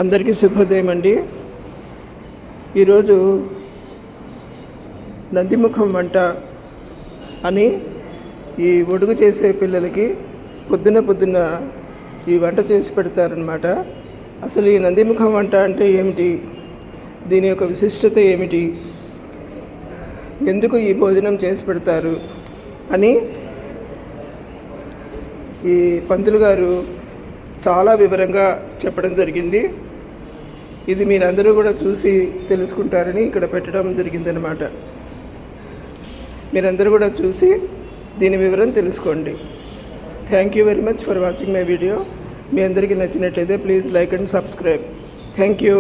అందరికీ శుభోదయం అండి. ఈరోజు నందిముఖం వంట అని ఈ ఒడుగు చేసే పిల్లలకి పొద్దున్న ఈ వంట చేసి పెడతారనమాట. అసలు ఈ నందిముఖం వంట అంటే ఏమిటి, దీని యొక్క విశిష్టత ఏమిటి, ఎందుకు ఈ భోజనం చేసి పెడతారు అని ఈ పంతులు గారు చాలా వివరంగా చెప్పడం జరిగింది. ఇది మీరందరూ కూడా చూసి తెలుసుకుంటారని ఇక్కడ పెట్టడం జరిగిందనమాట. మీరందరూ కూడా చూసి దీని వివరం తెలుసుకోండి. Thank you very much for watching my video. మీ అందరికీ నచ్చినట్లయితే please like and subscribe. Thank you.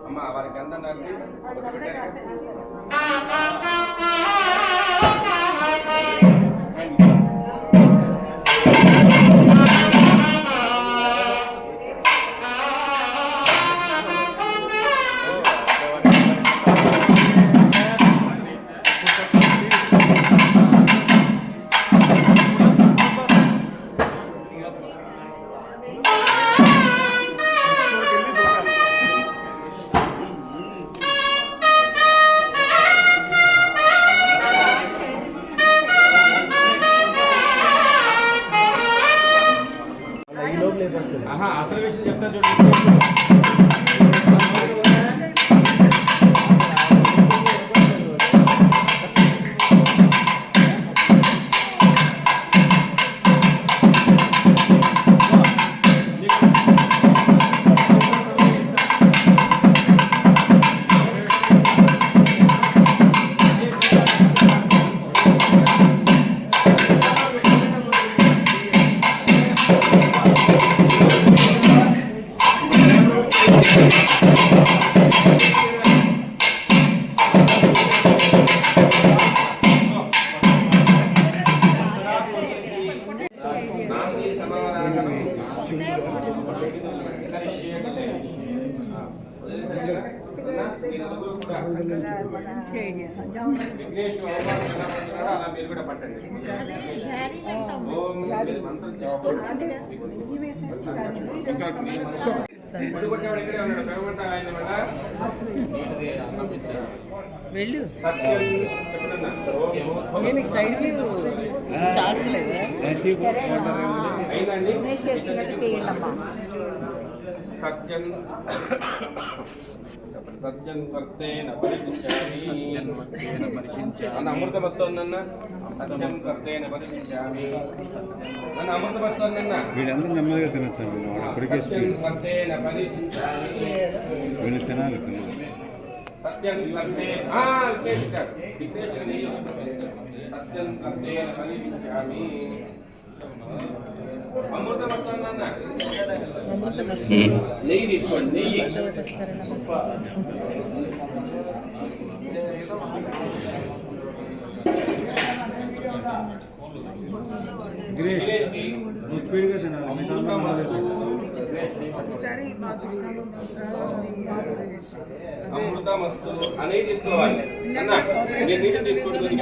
అమ్మ వారికి ఎంత అసలు విషయం చెప్తా చూడండి. విఘ్నేష్ అవమానం ఎలా పడుతున్నాడో అలా మీరు కూడా పట్టండి. ఓం మంత్రం కొట్టేవాడు ఇక్కడే ఉన్నాడు. పేమంట ఆయన వల్ల వెళ్ళు సత్యం చెప్పండి. నేను సైడ్ వ్యూ చాలలేదు అయిందండి. సత్యం సత్యం కర్తేన పరిశించామి. అన్న అమృతం వస్తోందన్న. సత్యం కర్తేన పరిశించామి. అన్న అమృతం వస్తోందన్న. వీళ్ళందరూ నెమ్మదిగా తినొచ్చండి సత్యం కర్తేన పరిశించామి. వీళ్ళు తినాలి సత్యం కర్తే విఘ్నేష్ సత్యం కర్తేన పరిశించామి. అమృతం వస్తుందన్న. నెయ్యి తీసుకోండి. నెయ్యి స్పీడ్గా తినాలి. అమృతం వస్తు అమృతమస్తు అనేది తీసుకోవాలి అన్న. మీరు నీళ్ళు తీసుకోండి.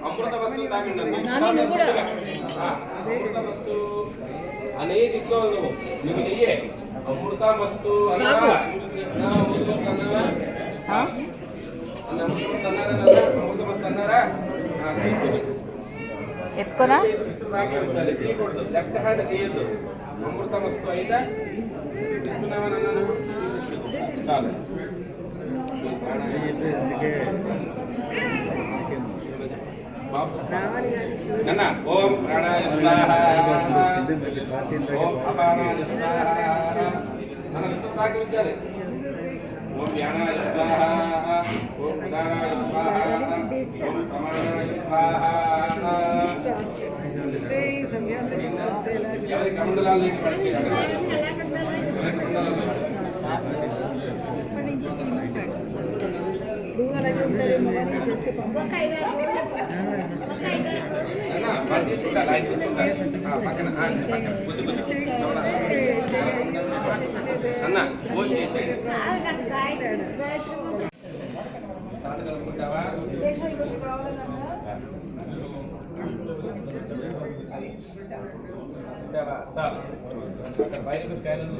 అమృత వస్తువు తాగండి. అమృతమస్తు అనేది తీసుకోవాలి. నువ్వు నెయ్యే అమృతమస్తు అన్నారా? అమృతమస్తు అన్నారా? ఎత్తుకోనా తీయకూడదు. Left hand తీయద్దు. అమృతమస్తు అయితే తీసుకున్నామని అన్నాను. చాలు. నాన్న ఓం ప్రాణాయ స్వాహ, ఓం అపానాయ స్వాహ. మన విష్ణుతాకి ఇచ్చారు. ఓం ధ్యానాయ స్వాహ, ఓం ఉదానాయ స్వాహ, ఓం సమానాయ స్వాహ. ఎవరికి మండలాలు పడిచేయాలి. తీసుకుంటారు. ఆయన తీసుకుంటారు. పక్కన అన్న భోజనం చేసేది సాధ కలుపుకుంటావా? చాలు. బయటకు స్కానర్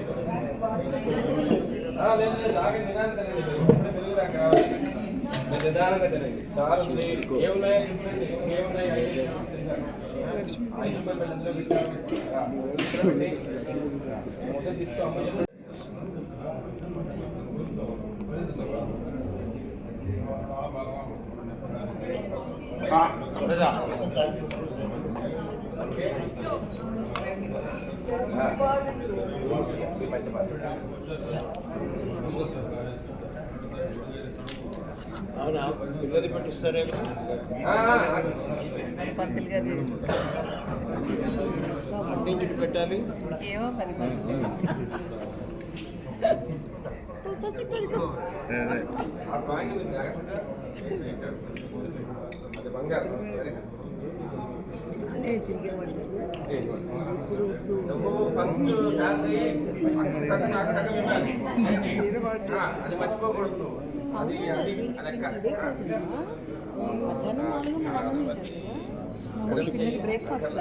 లేదు లేదు. ఆగే నిదానం తినండి. తెలుగు రాక రావాలి. నిదానంగా తినండి. చాలు. ఏమున్నాయో చెప్పండి. ఏమున్నాయి? 5 రూపాయలు అందులో పెట్టాలి. మొదలు తీసుకో. అవునా పిల్లలు పట్టిస్తారేమో. పంతులుగా చేస్తారు. చుట్టు పెట్టాలి. ఏమో మరి బంగారు ఫస్ట్ శాలరీ నాకు సగం ఇవ్వాలి. అది మర్చిపోకూడదు. అది అది లెక్క. బ్రేక్ఫాస్ట్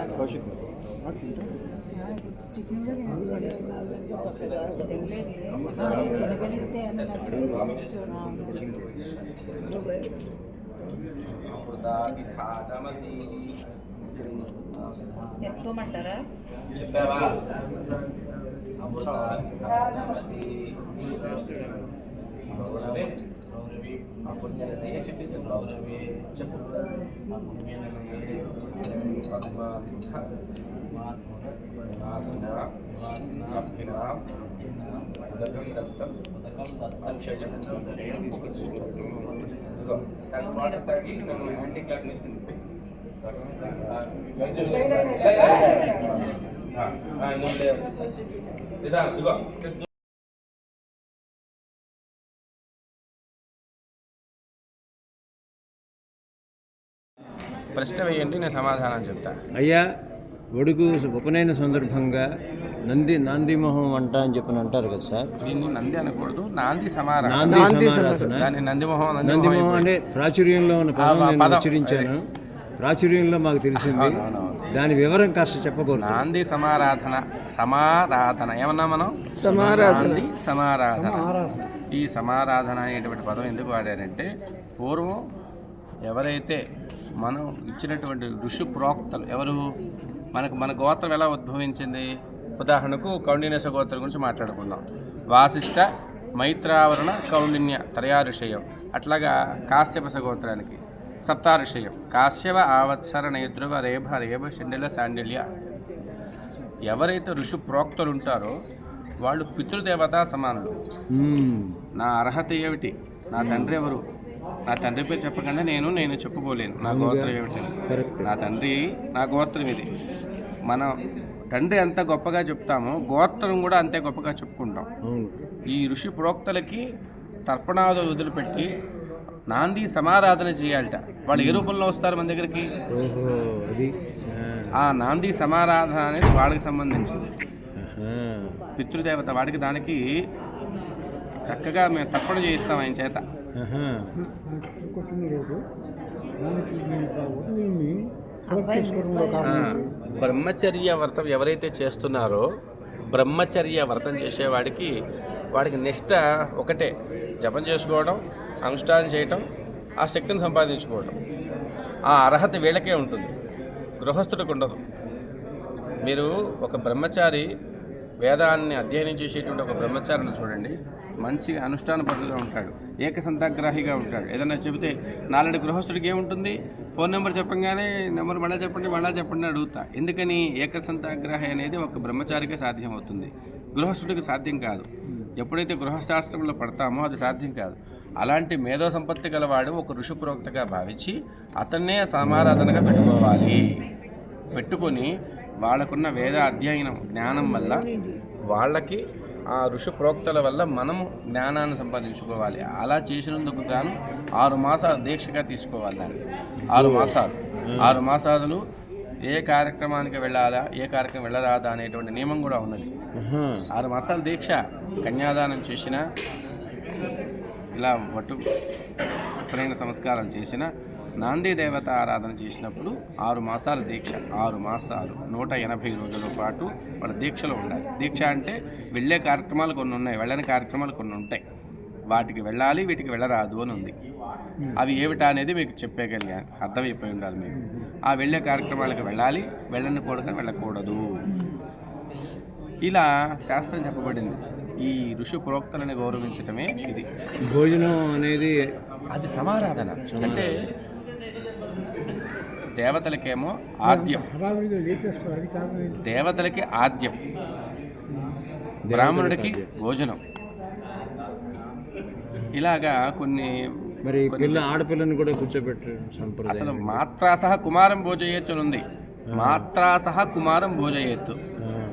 ఎత్తుకోమంటారా? చెప్పావా? అమృతాసి చెప్పిస్తుంది. చెప్పు. హ్యాండీ క్లాస్ ఇస్తుంది. ఇదిగో ప్రశ్న వేయండి, నేను సమాధానం చెప్తా. అయ్యా, ఒడుగు ఉపనయన సందర్భంగా నాందిమోహం వంట అని చెప్పని అంటారు కదా సార్. దీన్ని నంది అనకూడదు, నాంది సమారాధన. నాంది సమారాధన. దాన్ని నందిమోహం నందిమోహం అంటే ప్రాచుర్యంలో ఉన్న పదం నేను పదం. ఉచ్చరించాను. ప్రాచుర్యంలో మాకు తెలిసింది. దాని వివరం కాస్త చెప్పకూడదు. నాంది సమారాధన ఏమన్నా మనం సమారాధన. సమారాధన. ఈ సమారాధన అనేటువంటి పదం ఎందుకు వాడారంటే, పూర్వం ఎవరైతే మనం ఇచ్చినటువంటి ఋషి ప్రోక్తలు ఎవరు, మన గోత్రం ఎలా ఉద్భవించింది? ఉదాహరణకు కౌండిన్యస గోత్రం గురించి మాట్లాడుకుందాం. వాసిష్ఠ, మైత్రావరణ, కౌండిన్య త్రయాఋషయం. అట్లాగా కాశ్యపస గోత్రానికి సప్తాఋషయం. కాశ్యవ, ఆవత్సర, నేద్రువ, రేభ, శండిల, శాండిల్య. ఎవరైతే ఋషి ప్రోక్తలు ఉంటారో వాళ్ళు పితృదేవతా సమానులు. నా అర్హత ఏమిటి, నా తండ్రి ఎవరు, నా తండ్రి పేరు చెప్పకుండా నేను చెప్పుకోలేను నా గోత్రం ఏమిటి. నా తండ్రి, నా గోత్రం ఇది. మన తండ్రి ఎంత గొప్పగా చెప్తామో గోత్రం కూడా అంతే గొప్పగా చెప్పుకుంటాం. ఈ ఋషి ప్రోక్తలకి తర్పణాదులు వదిలిపెట్టి నాంది సమారాధన చేయాలట. వాళ్ళు ఏ రూపంలో వస్తారు మన దగ్గరికి? ఆ నాంది సమారాధన అనేది వాడికి సంబంధించింది. పితృదేవత వాడికి, దానికి చక్కగా మేము తర్పణ చేయిస్తాం ఆయన చేత. బ్రహ్మచర్య వ్రతం ఎవరైతే చేస్తున్నారో, బ్రహ్మచర్య వ్రతం చేసేవాడికి నిష్ట ఒకటే, జపం చేసుకోవడం, అనుష్ఠానం చేయటం, ఆ శక్తిని సంపాదించుకోవడం. ఆ అర్హత వీళ్ళకే ఉంటుంది, గృహస్థుడికి ఉండదు. మీరు ఒక బ్రహ్మచారి వేదాన్ని అధ్యయనం చేసేటువంటి ఒక బ్రహ్మచారిని చూడండి, మంచిగా అనుష్ఠాన పద్ధతిలో ఉంటాడు, ఏకసంతాగ్రాహిగా ఉంటాడు. ఏదన్నా చెబితే నాలుగు గృహస్థుడికి ఏముంటుంది, ఫోన్ నెంబర్ చెప్పంగానే నెంబర్ మళ్ళీ చెప్పండి అడుగుతా. ఎందుకని? ఏకసంతాగ్రాహి అనేది ఒక బ్రహ్మచారికే సాధ్యం అవుతుంది, గృహస్థుడికి సాధ్యం కాదు. ఎప్పుడైతే గృహశాస్త్రంలో పడతామో అది సాధ్యం కాదు. అలాంటి మేధో సంపత్తి గలవాడు ఒక ఋషి ప్రోక్తగా భావించి అతన్నే సమారాధనగా పెట్టుకొని వాళ్ళకున్న వేద అధ్యయనం జ్ఞానం వల్ల వాళ్ళకి ఆ ఋషి ప్రోక్తల వల్ల మనము జ్ఞానాన్ని సంపాదించుకోవాలి. అలా చేసినందుకు గాను 6 మాసాలు దీక్షగా తీసుకోవాలి. దాన్ని 6 మాసాలు ఏ కార్యక్రమానికి వెళ్ళాలా, ఏ కార్యక్రమం వెళ్ళరాదా అనేటువంటి నియమం కూడా ఉన్నది. 6 మాసాల దీక్ష. కన్యాదానం చేసిన, ఇలా ఉపనయన సంస్కారాలు చేసిన, నాంది దేవత ఆరాధన చేసినప్పుడు 6 మాసాల దీక్ష. 6 మాసాలు 180 రోజుల పాటు వాళ్ళ దీక్షలో ఉండాలి. దీక్ష అంటే వెళ్ళే కార్యక్రమాలు కొన్ని ఉన్నాయి, వెళ్ళని కార్యక్రమాలు కొన్ని ఉంటాయి. వాటికి వెళ్ళాలి, వీటికి వెళ్ళరాదు అని ఉంది. అవి ఏమిటా అనేది మీకు చెప్పగలిగాను, అర్థమైపోయి ఉండాలి మీకు. ఆ వెళ్ళే కార్యక్రమాలకు వెళ్ళాలి, వెళ్ళని కూడా వెళ్ళకూడదు. ఇలా శాస్త్రం చెప్పబడింది. ఈ ఋషి ప్రోక్తలని గౌరవించటమే ఇది. భోజనం అనేది అది సమారాధన. అంటే దేవతలకేమో ఆద్యం, దేవతలకి ఆద్యం, బ్రాహ్మణుడికి భోజనం. ఇలాగా కొన్ని మరి ఆడపిల్లని కూడా కూర్చోబెట్టారు సంప్రదాయం. అసలు మాత్రాసహ కుమారం భోజయేత్తు ఉంది. మాత్రాసహ కుమారం భోజయేత్తు,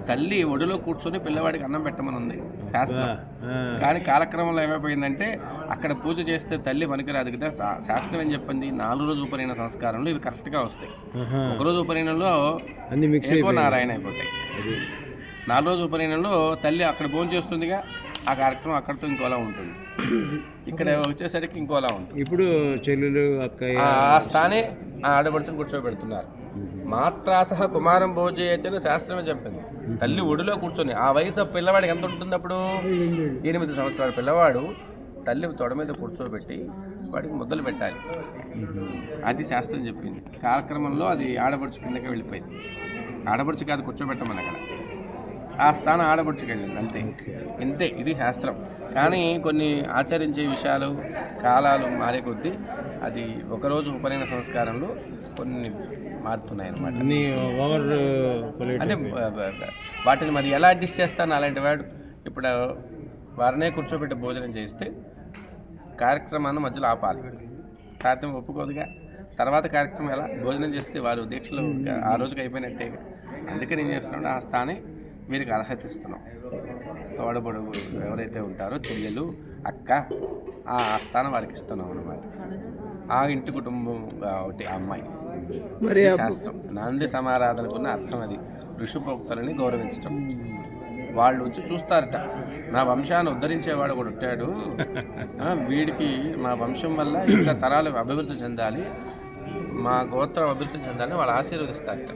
తల్లి ఒడిలో కూర్చొని పిల్లవాడికి అన్నం పెట్టమని ఉంది శాస్త్రం. కానీ కాలక్రమంలో ఏమైపోయిందంటే అక్కడ పూజ చేస్తే తల్లి పనికిరాదు కదా. శాస్త్రం ఏం చెప్పింది, 4 రోజు ఉపనయన సంస్కారంలో ఇవి కరెక్ట్గా వస్తాయి. 1 రోజు ఉపనయనంలో నారాయణ అయిపోతాయి. 4 రోజు ఉపనయనంలో తల్లి అక్కడ భోజనం చేస్తుందిగా, ఆ కార్యక్రమం అక్కడితో ఇంకోలా ఉంటుంది, ఇక్కడ వచ్చేసరికి ఇంకోలా ఉంటుంది. ఇప్పుడు చెల్లెలు, అక్కయ్య ఆ స్థానే ఆ ఆడపడుచుని కూర్చోబెడుతున్నారు. మాత్రాసహ కుమారం భోజయేత్తు శాస్త్రమే చెప్పింది. తల్లి ఒడిలో కూర్చొని, ఆ వయసు పిల్లవాడికి ఎంత ఉంటుంది అప్పుడు, 8 సంవత్సరాల పిల్లవాడు తల్లి తొడ మీద కూర్చోబెట్టి వాడికి ముద్దలు పెట్టాలి. అది శాస్త్రం చెప్పింది. కాలక్రమంలో అది ఆడపడుచు కిందకి వెళ్ళిపోయింది. ఆడపడుచు కాదు కూర్చోబెట్టమని అక్కడ, ఆ స్థానం ఆడపడుచుకి వెళ్ళింది అంతే. ఇంతే, ఇది శాస్త్రం. కానీ కొన్ని ఆచరించే విషయాలు కాలాలు మారే కొద్దీ అది ఒకరోజు ఉపనయన సంస్కారంలో కొన్ని మారుతున్నాయి అన్నమాట. అంటే వాటిని మరి ఎలా అడ్జస్ట్ చేస్తాను అలాంటి వాడు. ఇప్పుడు వారినే కూర్చోబెట్టి భోజనం చేస్తే కార్యక్రమాన్ని మధ్యలో ఆపాలి, సాధ్యం ఒప్పుకోదుగా. తర్వాత కార్యక్రమం ఎలా భోజనం చేస్తే వారు దీక్షలో ఆ రోజుకి అయిపోయినట్టే. అందుకని ఏం చేస్తున్నాడు, ఆ స్థానే వీరికి అర్హత ఇస్తున్నాం. తోడబొడుగు ఎవరైతే ఉంటారో చెల్లెలు, అక్క, ఆ స్థానం వారికి ఇస్తున్నాం అన్నమాట. ఆ ఇంటి కుటుంబం ఒకటి అమ్మాయి. మరి ఆ శాస్త్రం నంది సమారాధనకున్న అర్థం అది. ఋషిపోక్తులని గౌరవించటం. వాళ్ళు వచ్చి చూస్తారట, నా వంశాన్ని ఉద్ధరించేవాడు కూడా ఉంటాడు, వీడికి మా వంశం వల్ల ఇంకా తరాలు అభివృద్ధి చెందాలి, మా గోత్రం అభివృద్ధి చెందాలని వాళ్ళు ఆశీర్వదిస్తారట.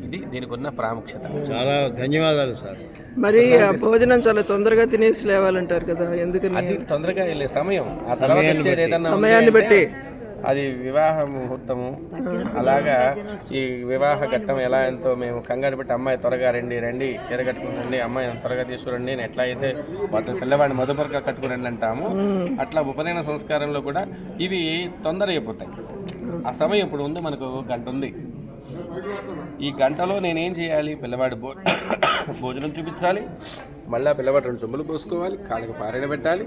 ఇది దీనికి ఉన్న ప్రాముఖ్యత. చాలా ధన్యవాదాలు సార్. మరి ఆ భోజనం చాలా తొందరగా తినేసి లేవాలంటారు కదా, ఎందుకని? అది తొందరగా వెళ్ళే సమయం. ఆ తర్వాత వచ్చేది ఏదన్నా ఉంది సమయాన్ని అంటే బట్టి అది వివాహ ముహూర్తము. అలాగా ఈ వివాహ ఘట్టం ఎలా ఎంతో మేము కంగారు పెట్టి, అమ్మాయి త్వరగా రండి చీర కట్టుకుని అమ్మాయి త్వరగా తీసుకురండి, నేను ఎట్లా అయితే వాటి పిల్లవాడిని మధుపరగా కట్టుకురండి అంటాము, అట్లా ఉపనయన సంస్కారంలో కూడా ఇవి తొందర అయిపోతాయి. ఆ సమయం ఇప్పుడు ఉంది, మనకు గంట ఉంది. ఈ గంటలో నేనేం చేయాలి? పిల్లవాడి భోజనం చూపించాలి, మళ్ళీ పిల్లవాడు 2 చెంబులు పోసుకోవాలి, కాళ్ళకి పారాయణ పెట్టాలి,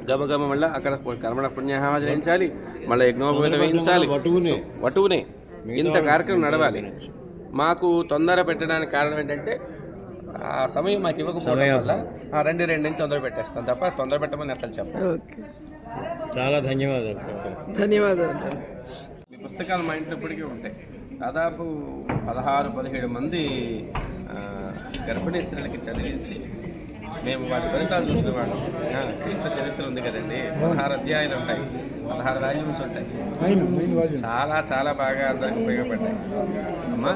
గబగబ మళ్ళీ అక్కడ కర్మణ పుణ్యాహవాచన వేయించాలి, మళ్ళీ యజ్ఞోపవేదం వేయించాలి, వటువునే ఇంత కార్యక్రమం నడవాలి. మాకు తొందర పెట్టడానికి కారణం ఏంటంటే ఆ సమయం మాకు ఇవ్వకపోవడం వల్ల రెండు నుంచి తొందర పెట్టేస్తాం తప్ప తొందర పెట్టమని అసలు చెప్పాలి. ఓకే, చాలా ధన్యవాదాలు. ధన్యవాదాలు. ఈ పుస్తకాలు మా ఇంట్లో ఇప్పటికీ ఉంటాయి. దాదాపు 16-17 మంది గర్భిణీ స్త్రీలకి చదివించి మేము వాటి ఫలితాలు చూసుకునేవాళ్ళం. కృష్ణ చరిత్ర ఉంది కదండి, 16 అధ్యాయాలు ఉంటాయి, 16 వాల్యూమ్స్ ఉంటాయి. చాలా చాలా బాగా అందరికి ఉపయోగపడ్డాయి అమ్మా.